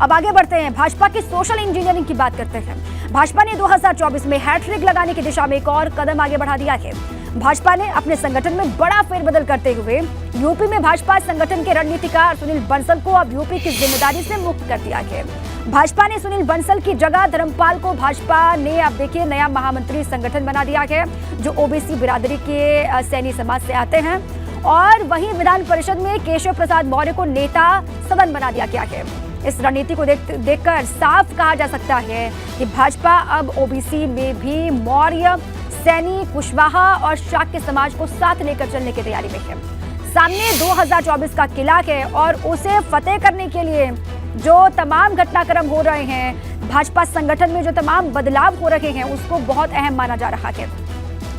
अब आगे बढ़ते हैं, भाजपा की सोशल इंजीनियरिंग की बात करते हैं। भाजपा ने 2024 में हैट्रिक लगाने की दिशा में एक और कदम आगे बढ़ा दिया है। भाजपा ने अपने संगठन में बड़ा फेरबदल करते हुए यूपी में भाजपा संगठन के रणनीतिकार सुनील बंसल को अब यूपी की जिम्मेदारी से मुक्त कर दिया है। भाजपा ने सुनील बंसल की जगह धर्मपाल को भाजपा ने अब देखिए नया महामंत्री संगठन बना दिया है, जो ओबीसी बिरादरी के सैनी समाज से आते हैं। और वहीं विधान परिषद में केशव प्रसाद मौर्य को नेता सदन बना दिया गया है। इस रणनीति को देखकर साफ कहा जा सकता है कि भाजपा अब ओबीसी में भी मौर्य, सैनी, कुशवाहा और शाक्य समाज को साथ लेकर चलने की तैयारी में है। सामने 2024 का किला है और उसे फतेह करने के लिए जो तमाम घटनाक्रम हो रहे हैं, भाजपा संगठन में जो तमाम बदलाव हो रहे हैं, उसको बहुत अहम माना जा रहा है।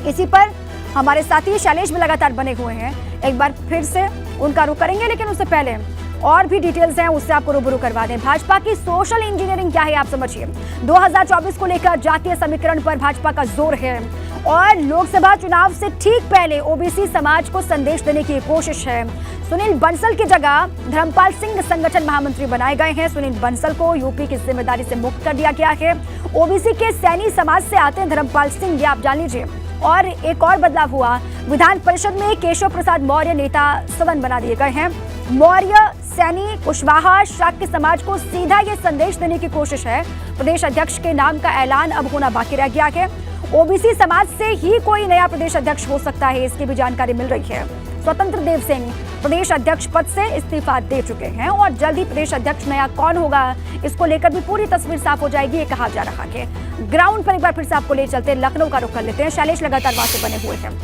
इसी पर हमारे साथी शैलेश भी लगातार बने हुए हैं, एक बार फिर से उनका रुख करेंगे, लेकिन उससे पहले और भी डिटेल्स हैं उससे आपको रूबरू करवा दें। भाजपा की सोशल इंजीनियरिंग क्या है आप समझिए। 2024 को लेकर जातीय समीकरण पर भाजपा का जोर है और लोकसभा चुनाव से ठीक पहले ओबीसी समाज को संदेश देने की कोशिश है। सुनील बंसल की जगह धर्मपाल सिंह संगठन महामंत्री बनाए गए हैं। सुनील बंसल को यूपी की जिम्मेदारी से मुक्त कर दिया गया है। ओबीसी के सैनी समाज से आते हैं धर्मपाल सिंह, ये आप जान लीजिए। और एक और बदलाव हुआ, विधान परिषद में केशव प्रसाद मौर्य नेता सदन बना दिए गए हैं। मौर्य, सैनी, कुशवाहा, शाक्य समाज को सीधा ये संदेश देने की कोशिश है। प्रदेश अध्यक्ष के नाम का ऐलान अब होना बाकी रह गया है। ओबीसी समाज से ही कोई नया प्रदेश अध्यक्ष हो सकता है, इसकी भी जानकारी मिल रही है। स्वतंत्र देव सिंह प्रदेश अध्यक्ष पद से इस्तीफा दे चुके हैं और जल्द ही प्रदेश अध्यक्ष नया कौन होगा, इसको लेकर भी पूरी तस्वीर साफ हो जाएगी, ये कहा जा रहा है। ग्राउंड पर एक बार फिर से आपको ले चलते हैं, लखनऊ का रुख कर लेते हैं। शैलेश लगातार वहां से बने हुए हैं।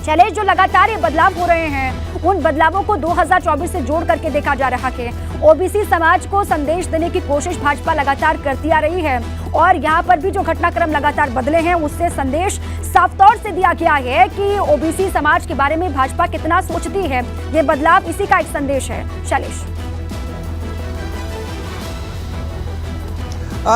शैलेश, जो लगातार ये बदलाव हो रहे हैं, उन बदलावों को 2024 से जोड़ करके देखा जा रहा है। ओबीसी समाज को संदेश देने की कोशिश भाजपा लगातार करती आ रही है और यहाँ पर भी जो घटनाक्रम लगातार बदले हैं, उससे संदेश साफ तौर से दिया गया है कि ओबीसी समाज के बारे में भाजपा कितना सोचती है। ये बदलाव इसी का एक संदेश है। शैलेश,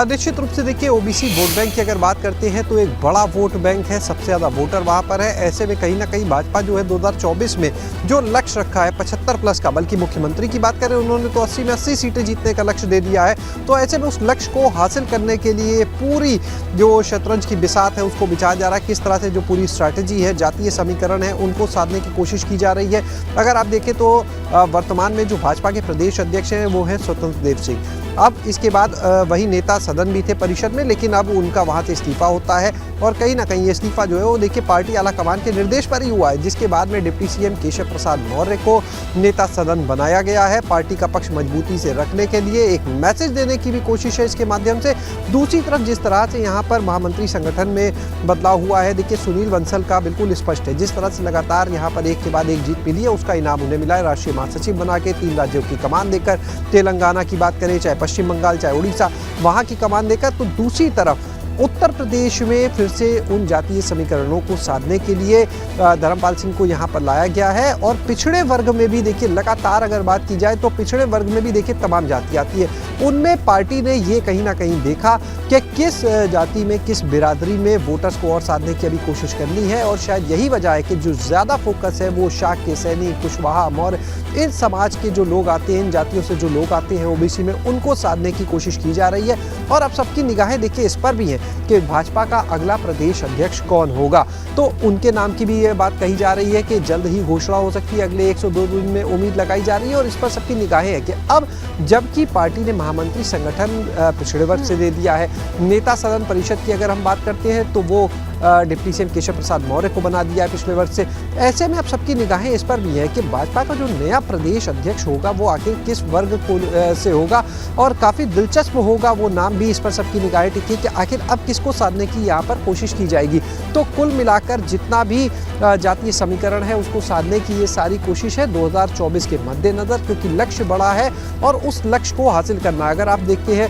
निश्चित रूप से देखिए, ओबीसी वोट बैंक की अगर बात करते हैं तो एक बड़ा वोट बैंक है, सबसे ज़्यादा वोटर वहाँ पर है। ऐसे में कहीं ना कहीं भाजपा जो है 2024 में जो लक्ष्य रखा है 75 प्लस का, बल्कि मुख्यमंत्री की बात करें उन्होंने तो 80 में 80 सीटें जीतने का लक्ष्य दे दिया है। तो ऐसे में उस लक्ष्य को हासिल करने के लिए पूरी जो शतरंज की बिसात है उसको बिछाया जा रहा है। किस तरह से जो पूरी स्ट्रैटेजी है, जातीय समीकरण है, उनको साधने की कोशिश की जा रही है। अगर आप देखें तो वर्तमान में जो भाजपा के प्रदेश अध्यक्ष हैं वो हैं स्वतंत्र देव सिंह। अब इसके बाद वही नेता सदन भी थे परिषद में, लेकिन अब उनका वहां से इस्तीफा होता है और कहीं ना कहीं ये इस्तीफा जो है वो देखिए पार्टी आला कमान के निर्देश पर ही हुआ है, जिसके बाद में डिप्टी सीएम केशव प्रसाद मौर्य को नेता सदन बनाया गया है। पार्टी का पक्ष मजबूती से रखने के लिए एक मैसेज देने की भी कोशिश है इसके माध्यम से। दूसरी तरफ जिस तरह से यहाँ पर महामंत्री संगठन में बदलाव हुआ है, देखिए सुनील बंसल का बिल्कुल स्पष्ट है, जिस तरह से लगातार यहाँ पर एक के बाद एक जीत मिली है, उसका इनाम उन्हें मिला है। राष्ट्रीय महासचिव बना के 3 राज्यों की कमान देकर, तेलंगाना की बात करें, चाहे पश्चिम बंगाल, चाहे उड़ीसा, वहां की कमान देकर, तो दूसरी तरफ उत्तर प्रदेश में फिर से उन जातीय समीकरणों को साधने के लिए धर्मपाल सिंह को यहाँ पर लाया गया है। और पिछड़े वर्ग में भी देखिए लगातार अगर बात की जाए तो पिछड़े वर्ग में भी देखिए तमाम जाति आती है। उनमें पार्टी ने ये कहीं ना कहीं देखा कि किस जाति में, किस बिरादरी में वोटर्स को और साधने की अभी कोशिश करनी है, और शायद यही वजह है कि जो ज़्यादा फोकस है वो शाक्य, सैनी, कुशवाहा, मौर्य, इन समाज के जो लोग आते हैं, इन जातियों से जो लोग आते हैं ओबीसी में, उनको साधने की कोशिश की जा रही है। और अब सबकी निगाहें देखिए इस पर भी हैं कि भाजपा का अगला प्रदेश अध्यक्ष कौन होगा। तो उनके नाम की भी ये बात कही जा रही है कि जल्द ही घोषणा हो सकती है, अगले 102 दिन में उम्मीद लगाई जा रही है। और इस पर सबकी निगाहें हैं कि अब जबकि पार्टी ने महामंत्री संगठन पिछड़े वर्ग से दे दिया है, नेता सदन परिषद की अगर हम बात करते हैं तो वो डिप्टी सीएम केशव प्रसाद मौर्य को बना दिया है पिछले वर्ष से। ऐसे में अब सबकी निगाहें इस पर भी है कि भाजपा का जो नया प्रदेश अध्यक्ष होगा वो आखिर किस वर्ग को से होगा, और काफ़ी दिलचस्प होगा वो नाम भी। इस पर सबकी निगाहें टिकी कि आखिर अब किसको साधने की यहाँ पर कोशिश की जाएगी। तो कुल मिलाकर जितना भी जातीय समीकरण है उसको साधने की ये सारी कोशिश है 2024 के मद्देनज़र, क्योंकि लक्ष्य बड़ा है और उस लक्ष्य को हासिल करना। अगर आप देखते हैं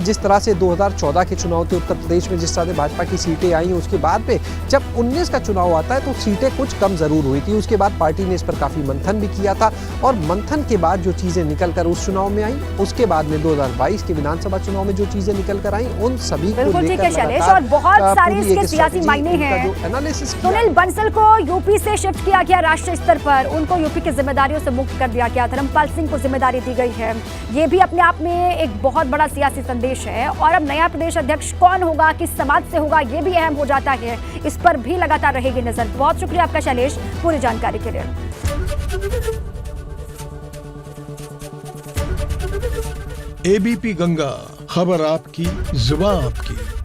जिस तरह से 2014 के चुनाव थे उत्तर प्रदेश में, जिस तरह से भाजपा की सीटें आई, उसके बाद में जब 19 का चुनाव आता है तो सीटें कुछ कम जरूर हुई थी। उसके बाद पार्टी ने इस पर काफी मंथन भी किया था और मंथन के बाद जो चीजें निकल कर उस चुनाव में आई, उसके बाद में 2022 के विधानसभा चुनाव में जो चीजें निकल कर आई, उन सभी को बिल्कुल ठीक है लेकर शैलेश, और बहुत सारे इसके सियासी मायने हैं। एनालिसिस सुनील बंसल को यूपी से शिफ्ट किया गया राष्ट्रीय स्तर पर, उनको यूपी की जिम्मेदारियों से मुक्त कर दिया गया, धर्मपाल सिंह को जिम्मेदारी दी गई है। ये भी अपने आप में एक बहुत बड़ा सियासी संदेश है। और अब नया प्रदेश अध्यक्ष कौन होगा, किस समाज से होगा, ये भी अहम हो जाता है। इस पर भी लगातार रहेगी नजर। बहुत शुक्रिया आपका शैलेश पूरी जानकारी के लिए। एबीपी गंगा, खबर आपकी, जुबान आपकी।